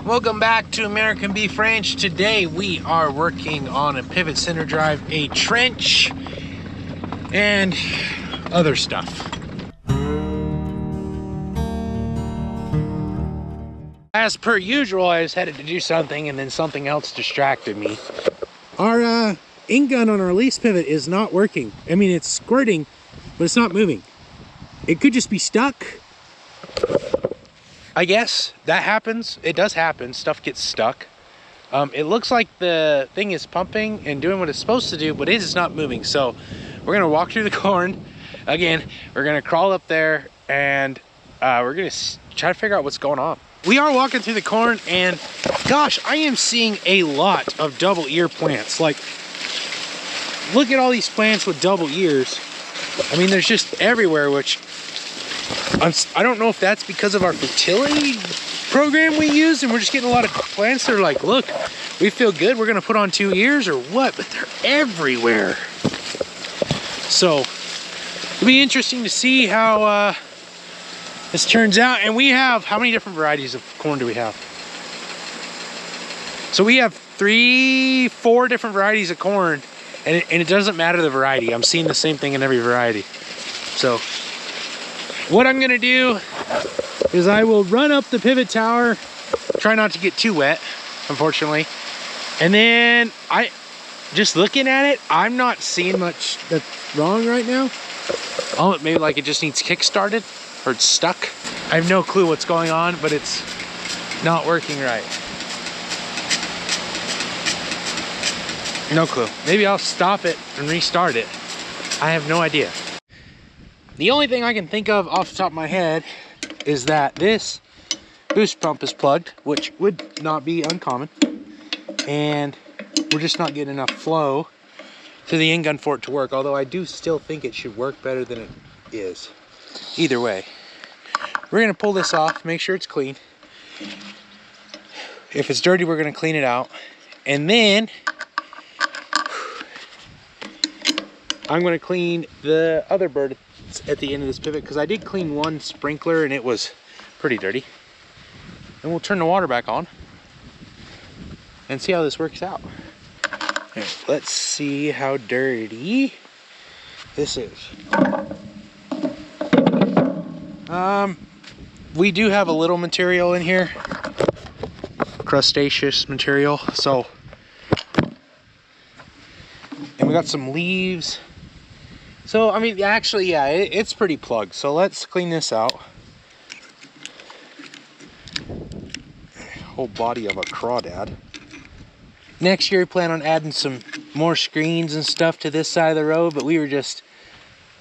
Welcome back to American Beef Ranch. Today we are working on a pivot center drive, a trench, and other stuff. As per usual, I was headed to do something and then something else distracted me. Our ink gun on our lease pivot is not working. I mean, it's squirting, but it's not moving. It could just be stuck. I guess that happens. It does happen. Stuff gets stuck. It looks like the thing is pumping and doing what it's supposed to do, but it is not moving. So we're gonna walk through the corn. Again, we're gonna crawl up there and we're gonna try to figure out what's going on. We are walking through the corn and gosh, I am seeing a lot of double ear plants. Like, look at all these plants with double ears. I mean, there's just everywhere, which I don't know if that's because of our fertility program we use and we're just getting a lot of plants that are like, look, we feel good, we're gonna put on 2 ears or what, but they're everywhere. So it'll be interesting to see how this turns out. And we have, how many different varieties of corn do we have? So we have 3, 4 different varieties of corn, and it doesn't matter the variety. I'm seeing the same thing in every variety. So what I'm gonna do is I will run up the pivot tower, try not to get too wet, unfortunately. And then just looking at it, I'm not seeing much that's wrong right now. Oh, maybe like it just needs kick-started or it's stuck. I have no clue what's going on, but it's not working right. No clue. Maybe I'll stop it and restart it. I have no idea. The only thing I can think of off the top of my head is that this boost pump is plugged, which would not be uncommon. And we're just not getting enough flow to the ink gun for it to work, although I do still think it should work better than it is. Either way, we're gonna pull this off, make sure it's clean. If it's dirty, we're gonna clean it out. And then I'm gonna clean the other bird at the end of this pivot, because I did clean one sprinkler and it was pretty dirty. And we'll turn the water back on and see how this works out. Right, let's see how dirty this is. We do have a little material in here, crustaceous material, so, and we got some leaves. So, I mean, actually, yeah, it's pretty plugged. So let's clean this out. Whole body of a crawdad. Next year, we plan on adding some more screens and stuff to this side of the road, but we were just,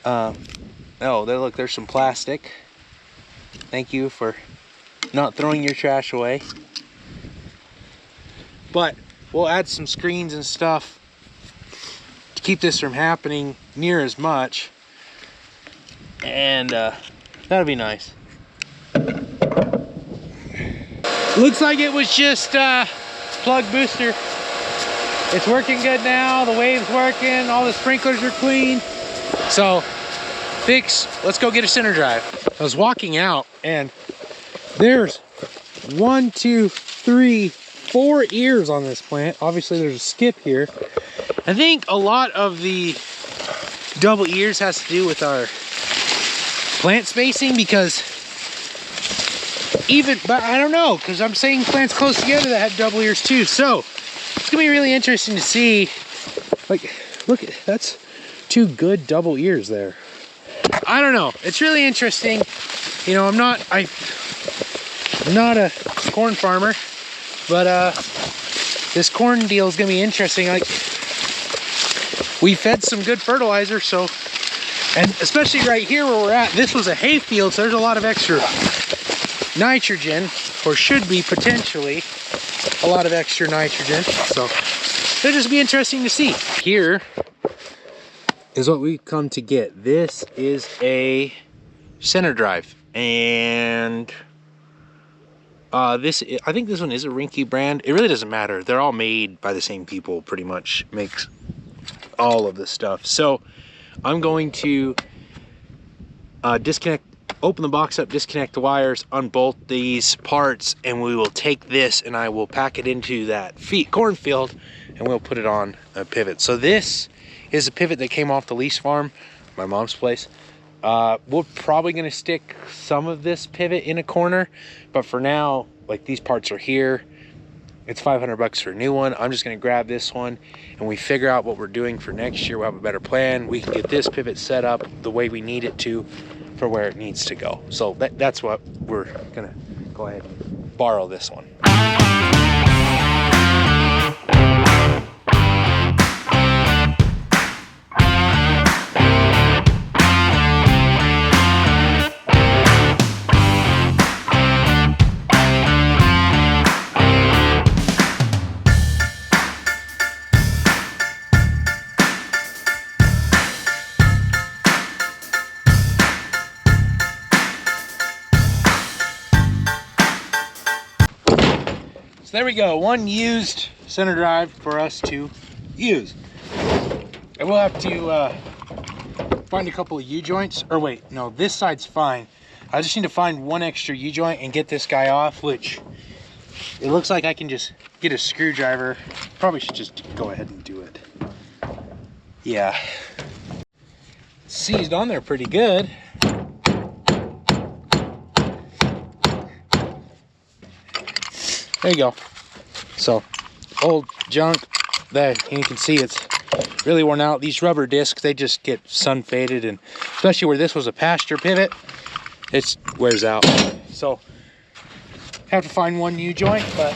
oh, there, look, there's some plastic. Thank you for not throwing your trash away. But we'll add some screens and stuff to keep this from happening near as much, and that'll be nice. Looks like it was just plug booster. It's working good now, the wave's working, all the sprinklers are clean. So let's go get a center drive. I was walking out and there's 1, 2, 3, 4 ears on this plant. Obviously there's a skip here. I think a lot of the double ears has to do with our plant spacing, because but I don't know, because I'm saying plants close together that had double ears too. So it's gonna be really interesting to see. Like, look, that's 2 good double ears there. I don't know, it's really interesting. You know, I'm not a corn farmer, but this corn deal is gonna be interesting. Like, we fed some good fertilizer, so, and especially right here where we're at, this was a hay field, so there's a lot of extra nitrogen, or should be potentially a lot of extra nitrogen. So it'll just be interesting to see. Here is what we come to get. This is a center drive, and I think this one is a Rinky brand. It really doesn't matter. They're all made by the same people, pretty much makes all of this stuff. So I'm going to disconnect open the box up, disconnect the wires, unbolt these parts, and we will take this and I will pack it into that cornfield and we'll put it on a pivot. So this is a pivot that came off the lease farm, my mom's place. We're probably gonna stick some of this pivot in a corner, but for now, like, these parts are here. It's 500 bucks for a new one. I'm just gonna grab this one and we figure out what we're doing for next year. We'll have a better plan. We can get this pivot set up the way we need it to for where it needs to go. So that's what we're gonna go ahead and borrow this one. So there we go, one used center drive for us to use. And we'll have to find a couple of U-joints, or wait, no, this side's fine. I just need to find one extra U-joint and get this guy off, which it looks like I can just get a screwdriver. Probably should just go ahead and do it. Yeah. It's seized on there pretty good. There you go. So, old junk that you can see it's really worn out. These rubber discs, they just get sun faded, and especially where this was a pasture pivot, it wears out. So, have to find one new joint, but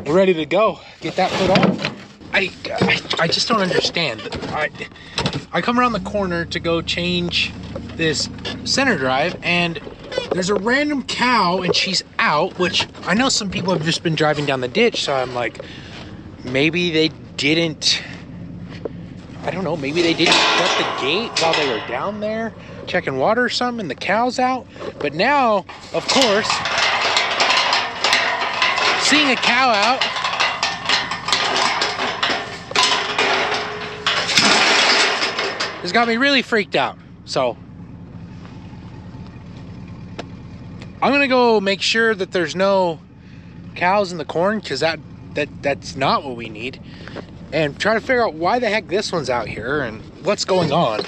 we're ready to go. Get that put on. I just don't understand. I come around the corner to go change this center drive, and there's a random cow and she's out, which I know some people have just been driving down the ditch, so I'm like, maybe they didn't, I don't know, maybe they didn't shut the gate while they were down there checking water or something and the cow's out. But now, of course, seeing a cow out has got me really freaked out. So I'm gonna go make sure that there's no cows in the corn, because that's not what we need, and try to figure out why the heck this one's out here and what's going on,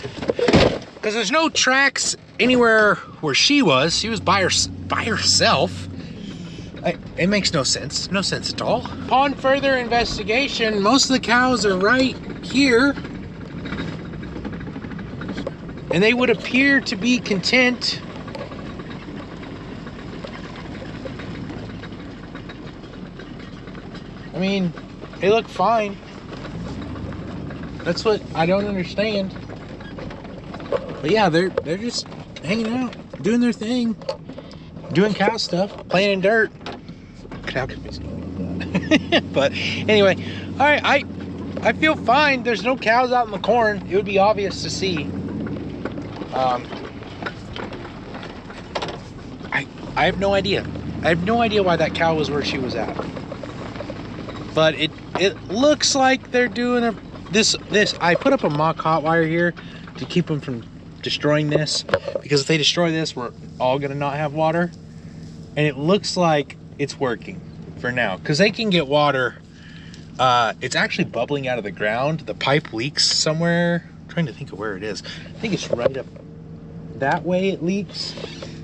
because there's no tracks anywhere where she was by herself. It makes no sense at all. Upon further investigation, most of the cows are right here, and they would appear to be content. I mean, they look fine. That's what I don't understand. But yeah, they're just hanging out, doing their thing, doing cow stuff, playing in dirt. Cow can be that. But anyway, all right, I feel fine. There's no cows out in the corn. It would be obvious to see. I have no idea. I have no idea why that cow was where she was at. But it looks like they're doing this. I put up a mock hot wire here to keep them from destroying this, because if they destroy this, we're all gonna not have water. And it looks like it's working for now, because they can get water. It's actually bubbling out of the ground. The pipe leaks somewhere. I'm trying to think of where it is. I think it's right up that way it leaks.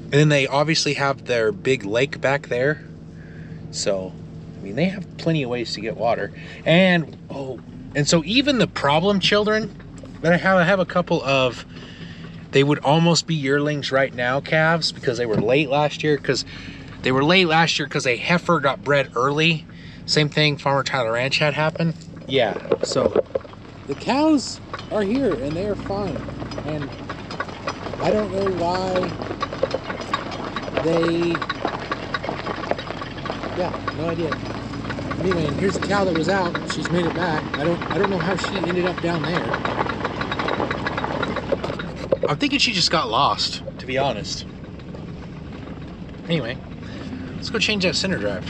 And then they obviously have their big lake back there. So I mean, they have plenty of ways to get water. And so even the problem children that I have a couple of, they would almost be yearlings right now, calves, because they were late last year, because a heifer got bred early. Same thing Farmer Tyler Ranch had happen. Yeah, so the cows are here and they are fine. And I don't know why yeah, no idea. Anyway, here's the cow that was out. She's made it back. I don't know how she ended up down there. I'm thinking she just got lost, to be honest. Anyway, let's go change that center drive.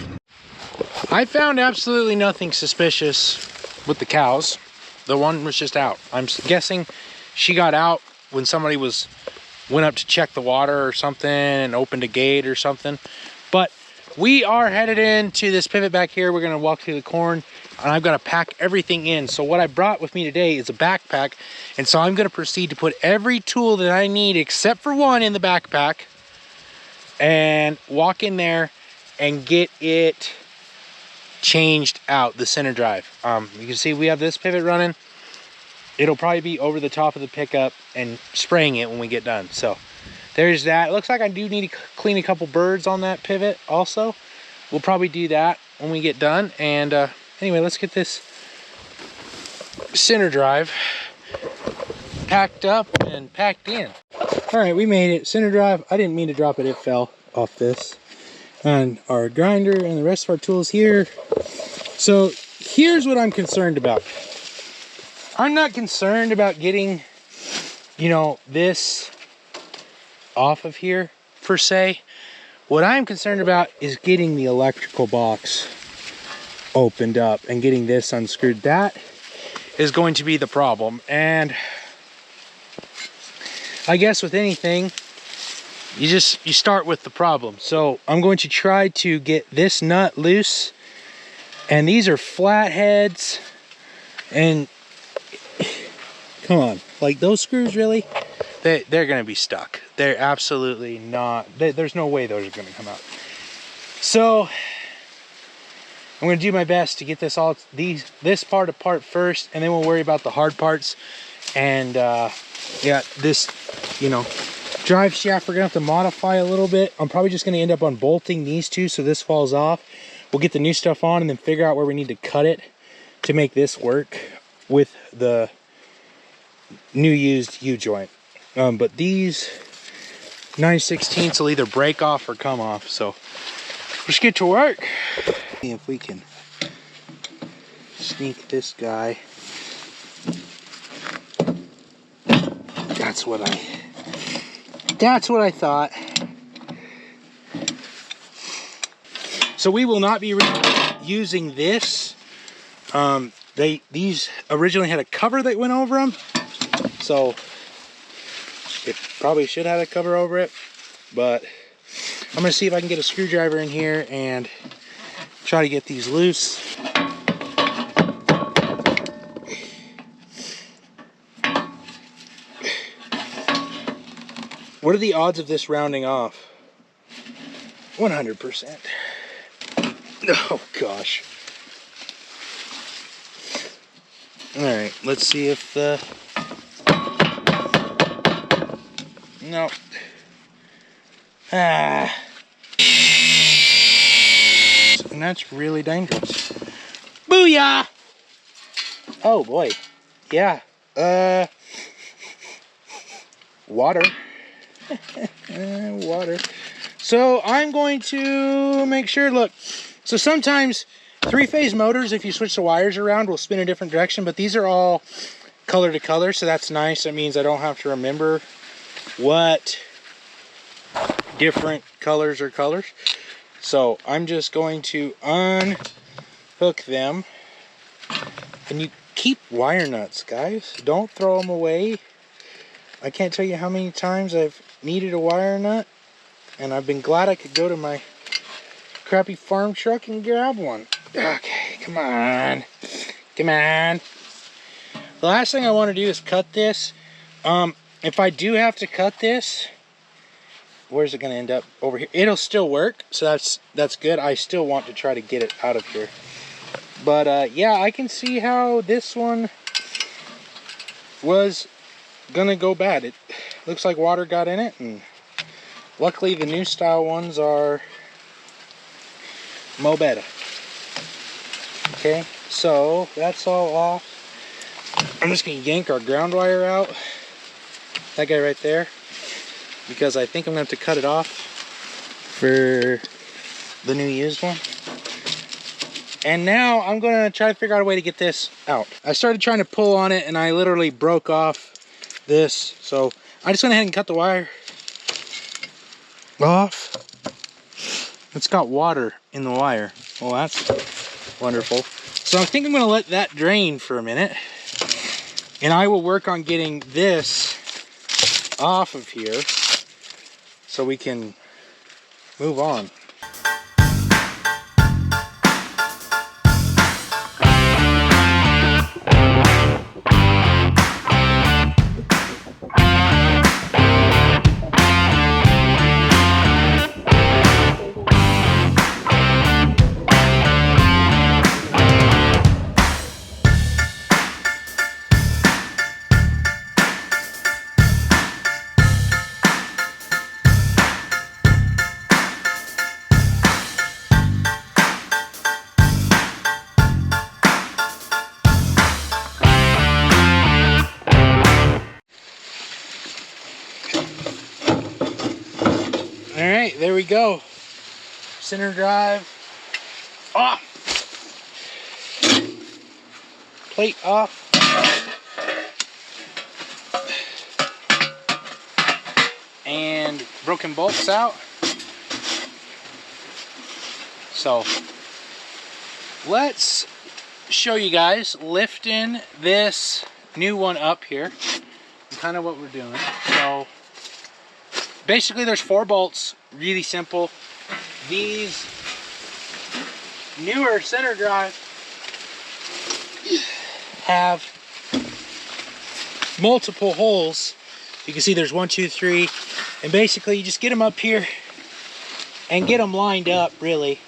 I found absolutely nothing suspicious with the cows. The one was just out. I'm guessing she got out when somebody was went up to check the water or something and opened a gate or something. But we are headed into this pivot back here. We're gonna walk through the corn, and I've got to pack everything in. So what I brought with me today is a backpack, and so I'm gonna proceed to put every tool that I need except for one in the backpack and walk in there and get it changed out, the center drive. You can see we have this pivot running. It'll probably be over the top of the pickup and spraying it when we get done. So there's that. It looks like I do need to clean a couple birds on that pivot also. We'll probably do that when we get done. And anyway, let's get this center drive packed up and packed in. All right, we made it. Center drive, I didn't mean to drop it. It fell off this. And our grinder and the rest of our tools here. So here's what I'm concerned about. I'm not concerned about getting, you know, this off of here per se. What I'm concerned about is getting the electrical box opened up and getting this unscrewed. That is going to be the problem. And I guess with anything, you start with the problem. So I'm going to try to get this nut loose, and these are flat heads, and come on, like those screws, really? They're gonna be stuck. They're absolutely not, there's no way those are gonna come out. So I'm gonna do my best to get this this part apart first, and then we'll worry about the hard parts. And yeah, this, you know, drive shaft we're gonna have to modify a little bit. I'm probably just gonna end up unbolting these two so this falls off. We'll get the new stuff on and then figure out where we need to cut it to make this work with the new used U-joint. But these 9/16 will either break off or come off. So let's get to work. See if we can sneak this guy. That's what I thought. So we will not be using this. These originally had a cover that went over them, so it probably should have a cover over it. But I'm gonna see if I can get a screwdriver in here and try to get these loose. What are the odds of this rounding off? 100%. Oh gosh. All right, let's see if the, no. And that's really dangerous. Booyah! Oh boy, yeah. Water. Water. So I'm going to make sure, look, so sometimes three-phase motors, if you switch the wires around, will spin a different direction, but these are all color to color, so that's nice. That means I don't have to remember what different colors are colors. So I'm just going to unhook them. And you keep wire nuts, guys. Don't throw them away. I can't tell you how many times I've needed a wire nut, and I've been glad I could go to my crappy farm truck and grab one. Okay, come on. Come on. The last thing I want to do is cut this. If I do have to cut this, where's it going to end up? Over here. It'll still work, so that's good. I still want to try to get it out of here. But yeah, I can see how this one was gonna go bad. It looks like water got in it, and luckily the new style ones are mo better. Okay, so that's all off. I'm just gonna yank our ground wire out, that guy right there, because I think I'm gonna have to cut it off for the new used one. And now I'm gonna try to figure out a way to get this out. I started trying to pull on it and I literally broke off this. So I just went ahead and cut the wire off. It's got water in the wire. Well, that's wonderful. So I think I'm gonna let that drain for a minute. And I will work on getting this off of here so we can move on. All right, there we go. Center drive off. Plate off. And broken bolts out. So let's show you guys lifting this new one up here and kind of what we're doing. So basically there's 4 bolts, really simple. These newer center drive have multiple holes. You can see there's 1, 2, 3, and basically you just get them up here and get them lined up really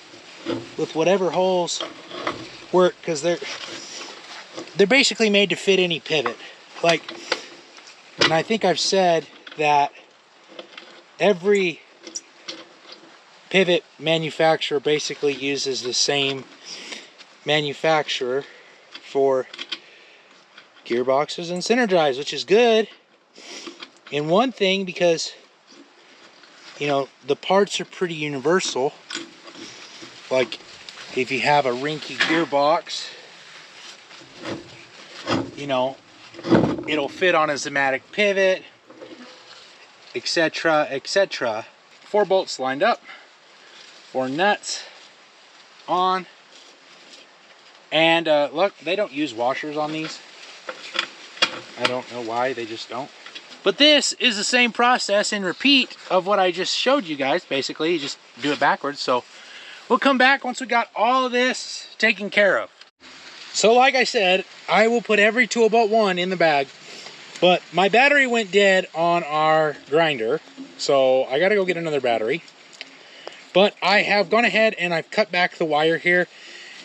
with whatever holes work, because they're basically made to fit any pivot. Like, and I think I've said that every pivot manufacturer basically uses the same manufacturer for gearboxes and center drives, which is good in one thing because, you know, the parts are pretty universal. Like if you have a rinky gearbox, you know, it'll fit on a Zematic pivot, etc., etc. 4 bolts lined up, 4 nuts on, and look, they don't use washers on these. I don't know why, they just don't. But this is the same process and repeat of what I just showed you guys. Basically, you just do it backwards. So we'll come back once we got all of this taken care of. So like I said, I will put every tool but one in the bag. But my battery went dead on our grinder, so I gotta go get another battery. But I have gone ahead and I've cut back the wire here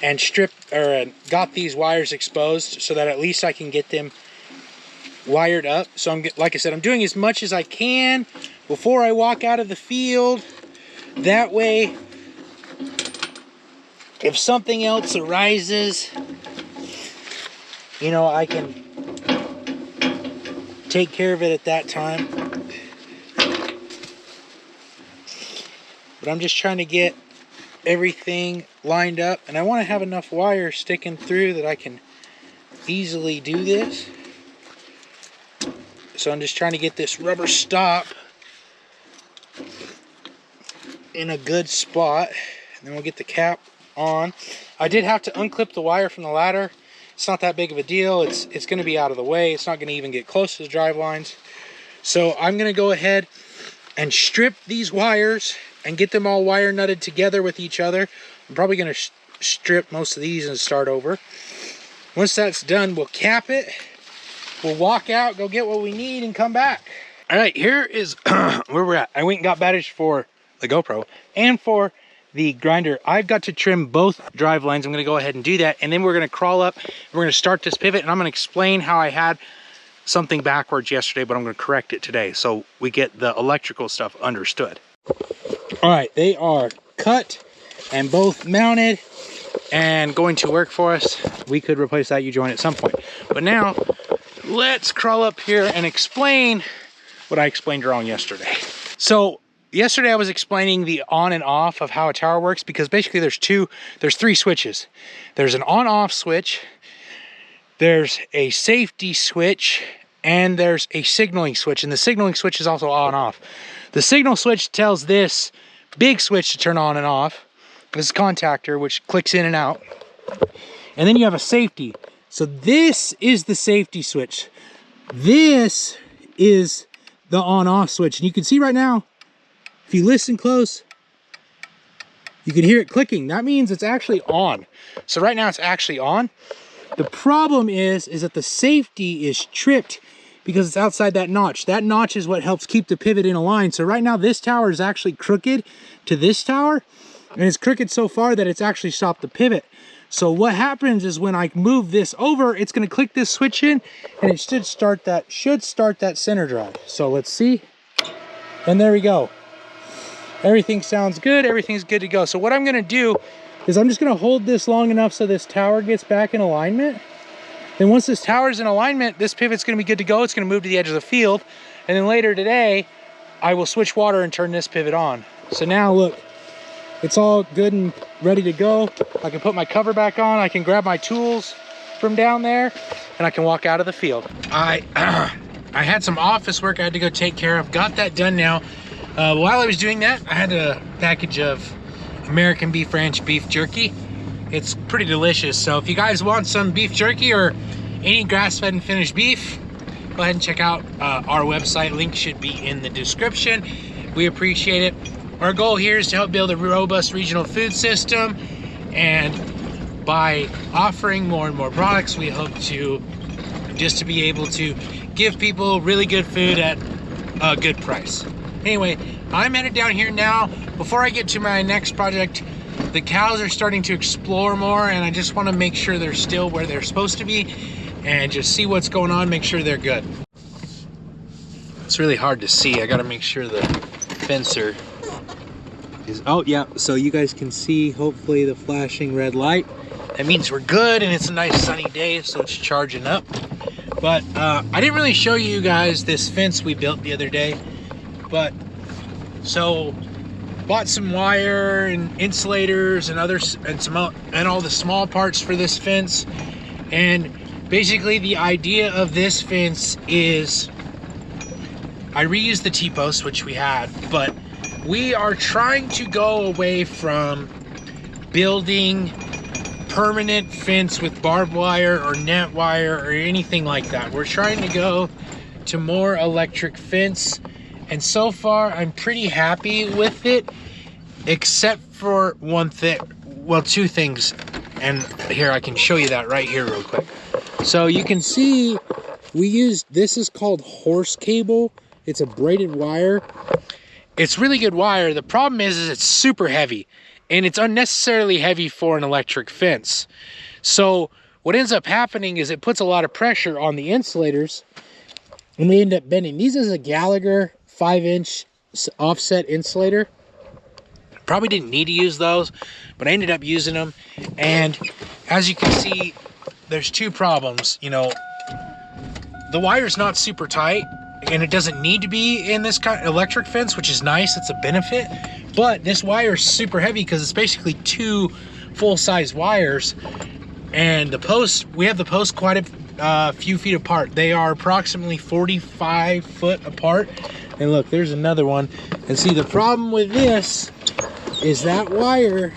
and stripped, or got these wires exposed so that at least I can get them wired up. So I'm, like I said, I'm doing as much as I can before I walk out of the field. That way, if something else arises, you know, I can take care of it at that time. But I'm just trying to get everything lined up, and I want to have enough wire sticking through that I can easily do this. So I'm just trying to get this rubber stop in a good spot, and then we'll get the cap on. I did have to unclip the wire from the ladder. It's not that big of a deal. It's going to be out of the way. It's not going to even get close to the drive lines. So I'm going to go ahead and strip these wires and get them all wire nutted together with each other. I'm probably going to strip most of these and start over. Once that's done, we'll cap it. We'll walk out, go get what we need, and come back. All right, here is where we're at. I went and got batteries for the GoPro and for the grinder. I've got to trim both drive lines. I'm going to go ahead and do that, and then we're going to crawl up. We're going to start this pivot, and I'm going to explain how I had something backwards yesterday, but I'm going to correct it today so we get the electrical stuff understood. All right, they are cut and both mounted and going to work for us. We could replace that U-joint at some point, but now let's crawl up here and explain what I explained wrong yesterday. So yesterday I was explaining the on and off of how a tower works, because basically there's 3 switches. There's an on-off switch, there's a safety switch, and there's a signaling switch, and the signaling switch is also on-off. The signal switch tells this big switch to turn on and off. This contactor, which clicks in and out. And then you have a safety. So this is the safety switch. This is the on-off switch. And you can see right now, if you listen close, you can hear it clicking. That means it's actually on. So right now it's actually on. The problem is that the safety is tripped because it's outside that notch. That notch is what helps keep the pivot in a line. So right now this tower is actually crooked to this tower, and it's crooked so far that it's actually stopped the pivot. So what happens is when I move this over, it's gonna click this switch in, and it should start that center drive. So let's see, and there we go. Everything sounds good, everything's good to go. So what I'm gonna do is I'm just gonna hold this long enough so this tower gets back in alignment. Then once this tower's in alignment, this pivot's gonna be good to go. It's gonna move to the edge of the field. And then later today, I will switch water and turn this pivot on. So now look, it's all good and ready to go. I can put my cover back on. I can grab my tools from down there, and I can walk out of the field. I had some office work I had to go take care of. Got that done now. While I was doing that, I had a package of American Beef Ranch beef jerky. It's pretty delicious. So if you guys want some beef jerky or any grass-fed and finished beef, go ahead and check out our website. Link should be in the description. We appreciate it. Our goal here is to help build a robust regional food system, and by offering more and more products, we hope to just be able to give people really good food at a good price. Anyway, I'm headed down here now. Before I get to my next project, the cows are starting to explore more, and I just want to make sure they're still where they're supposed to be and just see what's going on, make sure they're good. It's really hard to see. I got to make sure the fencer is, oh yeah, so you guys can see hopefully the flashing red light. That means we're good, and it's a nice sunny day, so it's charging up. But I didn't really show you guys this fence we built the other day. But so bought some wire and insulators and others and all the small parts for this fence. And basically the idea of this fence is I reused the T-post, which we had, but we are trying to go away from building permanent fence with barbed wire or net wire or anything like that. We're trying to go to more electric fence, and so far I'm pretty happy with it, except for one thing, well, two things. And here, I can show you that right here real quick. So you can see we used, this is called horse cable. It's a braided wire. It's really good wire. The problem is it's super heavy, and it's unnecessarily heavy for an electric fence. So what ends up happening is it puts a lot of pressure on the insulators, and we end up bending. These is a Gallagher 5-inch offset insulator. Probably didn't need to use those, but I ended up using them. And as you can see, there's two problems. You know, the wire's not super tight, and it doesn't need to be in this kind of electric fence, which is nice. It's a benefit. But this wire is super heavy because it's basically two full-size wires. And the posts, we have the posts quite a few feet apart. They are approximately 45 foot apart. And look, there's another one. And see, the problem with this is that wire,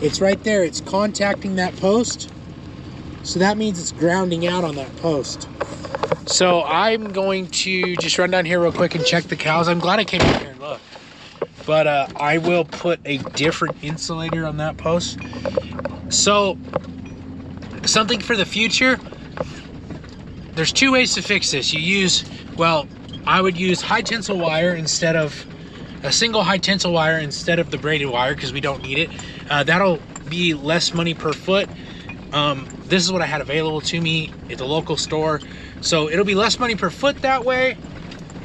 it's right there. It's contacting that post. So that means it's grounding out on that post. So I'm going to just run down here real quick and check the cows. I'm glad I came out here and looked. But I will put a different insulator on that post. So something for the future, there's two ways to fix this. You use, well, I would use high tensile wire instead of a single high tensile wire instead of the braided wire, because we don't need it. That'll be less money per foot. This is what I had available to me at the local store. So it'll be less money per foot that way,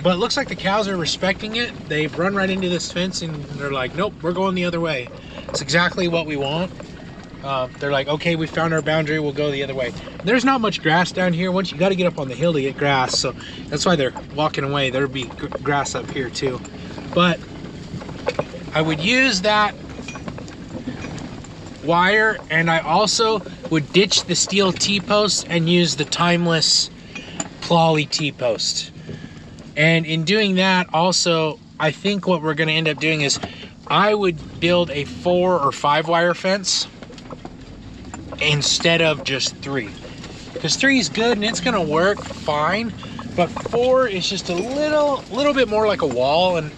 but it looks like the cows are respecting it. They've run right into this fence and they're like, nope, we're going the other way. It's exactly what we want. They're like, okay, we found our boundary, we'll go the other way. There's not much grass down here. Once you got to get up on the hill to get grass, so that's why they're walking away. There'll be grass up here too. But I would use that wire, and I also would ditch the steel T-post and use the timeless Plolly T-post. And in doing that, also, I think what we're going to end up doing is I would build a 4 or 5 wire fence instead of just 3, because 3 is good and it's going to work fine, But 4 is just a little bit more like a wall, and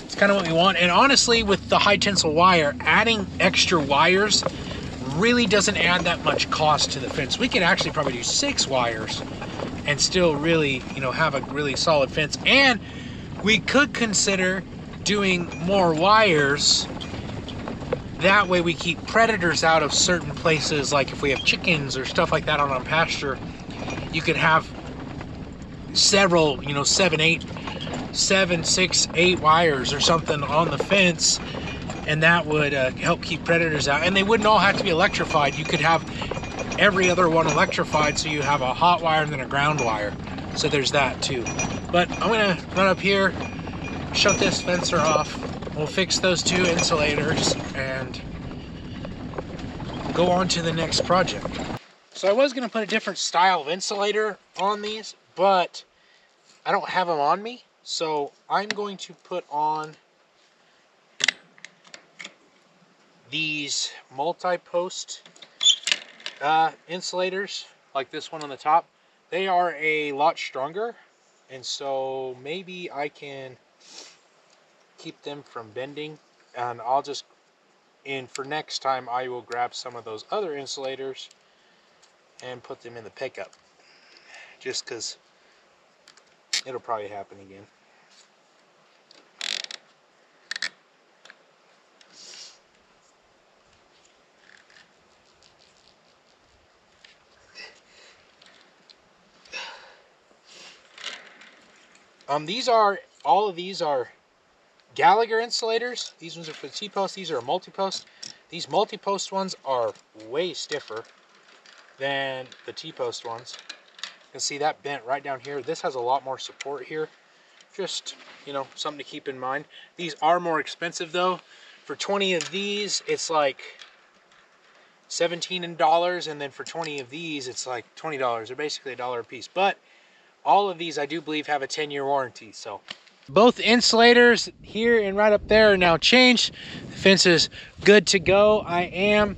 it's kind of what we want. And honestly, with the high tensile wire, adding extra wires really doesn't add that much cost to the fence. We could actually probably do 6 wires and still really, you know, have a really solid fence. And we could consider doing more wires. That way we keep predators out of certain places. Like if we have chickens or stuff like that on our pasture, you could have several, you know, 7, 6, 8 wires or something on the fence, and that would help keep predators out. And they wouldn't all have to be electrified. You could have every other one electrified, so you have a hot wire and then a ground wire. So there's that too. But I'm gonna run up here, shut this fencer off. We'll fix those 2 insulators and go on to the next project. So I was gonna put a different style of insulator on these, but I don't have them on me. So I'm going to put on these multi-post insulators, like this one on the top. They are a lot stronger, and so maybe I can keep them from bending. And I'll just, for next time, I will grab some of those other insulators and put them in the pickup, just because it'll probably happen again. All of these are Gallagher insulators. These ones are for the T-post. These are a multi-post. These multi-post ones are way stiffer than the T-post ones. You can see that bent right down here. This has a lot more support here. Just, you know, something to keep in mind. These are more expensive though. For 20 of these, it's like $17, and then for 20 of these, it's like $20. They're basically $1 a piece. But all of these, I do believe, have a 10-year warranty. So both insulators here and right up there are now changed. The fence is good to go. I am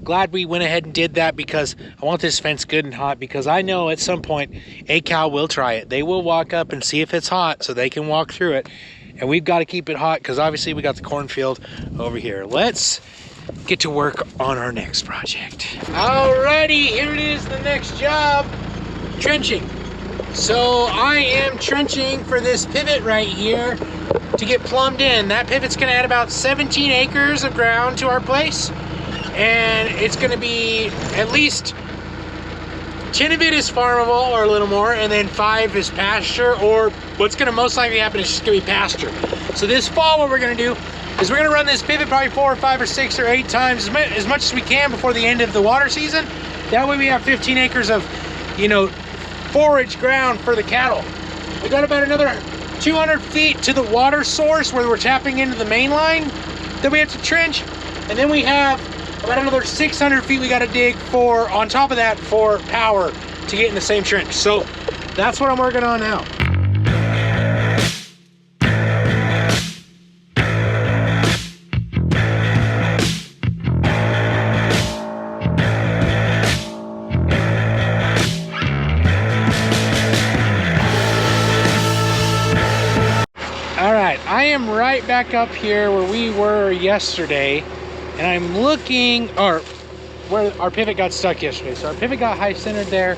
glad we went ahead and did that, because I want this fence good and hot, because I know at some point a cow will try it. They will walk up and see if it's hot so they can walk through it. And we've got to keep it hot, because obviously we got the cornfield over here. Let's get to work on our next project. Alrighty, here it is, the next job, trenching. So I am trenching for this pivot right here to get plumbed in. That pivot's gonna add about 17 acres of ground to our place. And it's gonna be at least 10 of it is farmable or a little more, and then 5 is pasture, or what's gonna most likely happen is just gonna be pasture. So this fall, what we're gonna do is we're gonna run this pivot probably 4 or 5 or 6 or 8 times, as much as we can before the end of the water season. That way we have 15 acres of, you know, forage ground for the cattle. We got about another 200 feet to the water source where we're tapping into the main line that we have to trench. And then we have about another 600 feet we got to dig for, on top of that, for power to get in the same trench. So that's what I'm working on now. I am right back up here where we were yesterday, and I'm looking, or where our pivot got stuck yesterday. So our pivot got high centered there.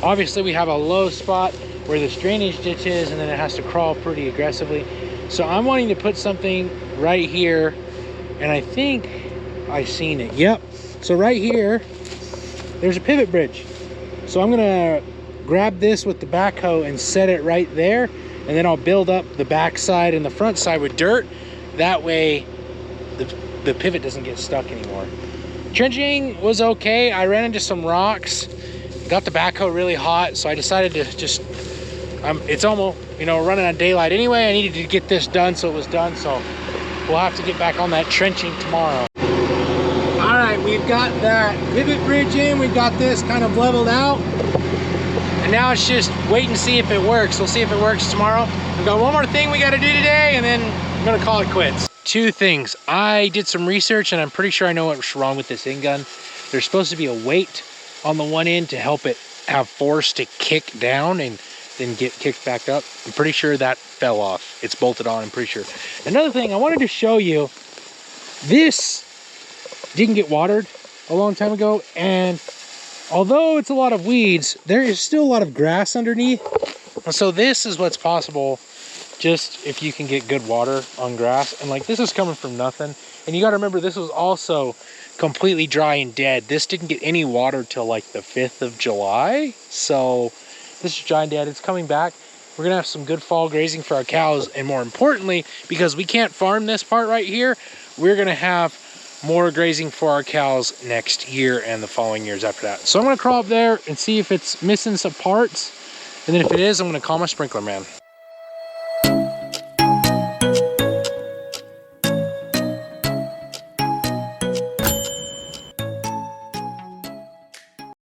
Obviously we have a low spot where this drainage ditch is, and then it has to crawl pretty aggressively. So I'm wanting to put something right here, and I think I seen it. Yep. So right here, there's a pivot bridge. So I'm gonna grab this with the backhoe and set it right there. And then I'll build up the back side and the front side with dirt. That way the pivot doesn't get stuck anymore. Trenching was okay. I ran into some rocks, got the backhoe really hot, so I decided to just, it's almost, you know, running on daylight anyway. I needed to get this done, so it was done. So we'll have to get back on that trenching tomorrow. All right, we've got that pivot bridge in. We've got this kind of leveled out. And now it's just wait and see if it works. We'll see if it works tomorrow. We've got one more thing we got to do today, and then I'm gonna call it quits. 2 things. I did some research, and I'm pretty sure I know what's wrong with this end gun. There's supposed to be a weight on the one end to help it have force to kick down and then get kicked back up. I'm pretty sure that fell off. It's bolted on, I'm pretty sure. Another thing I wanted to show you, this didn't get watered a long time ago, and although it's a lot of weeds, there is still a lot of grass underneath. So this is what's possible just if you can get good water on grass. And like, this is coming from nothing. And you gotta remember, this was also completely dry and dead. This didn't get any water till like the 5th of July. So this is dry and dead. It's coming back. We're gonna have some good fall grazing for our cows. And more importantly, because we can't farm this part right here, we're gonna have more grazing for our cows next year and the following years after that. So I'm gonna crawl up there and see if it's missing some parts. And then if it is, I'm gonna call my sprinkler man.